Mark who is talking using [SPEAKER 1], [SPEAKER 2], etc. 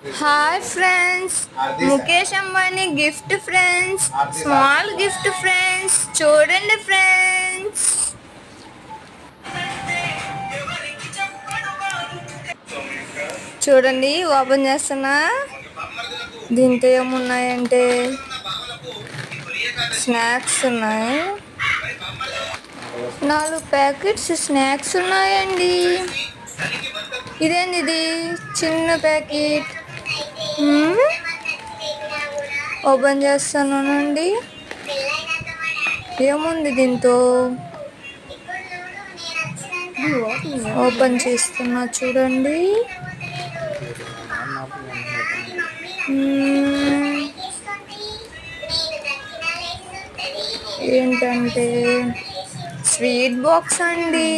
[SPEAKER 1] Hi friends, Mukesh Ambani gift friends, small gift friends, చూడండి friends. చూడండి, open చేస్తున్నా. దీంతో ఏమున్నాయంటే స్నాక్స్ ఉన్నాయి. 4 ప్యాకెట్స్ స్నాక్స్ ఉన్నాయండి. ఇదేంది, ఇది చిన్న ప్యాకెట్. ఓపెన్ చేస్తానండి. ఏముంది దీంతో? ఓపెన్ చేస్తున్నా, చూడండి. ఏంటంటే స్వీట్ బాక్స్ అండి.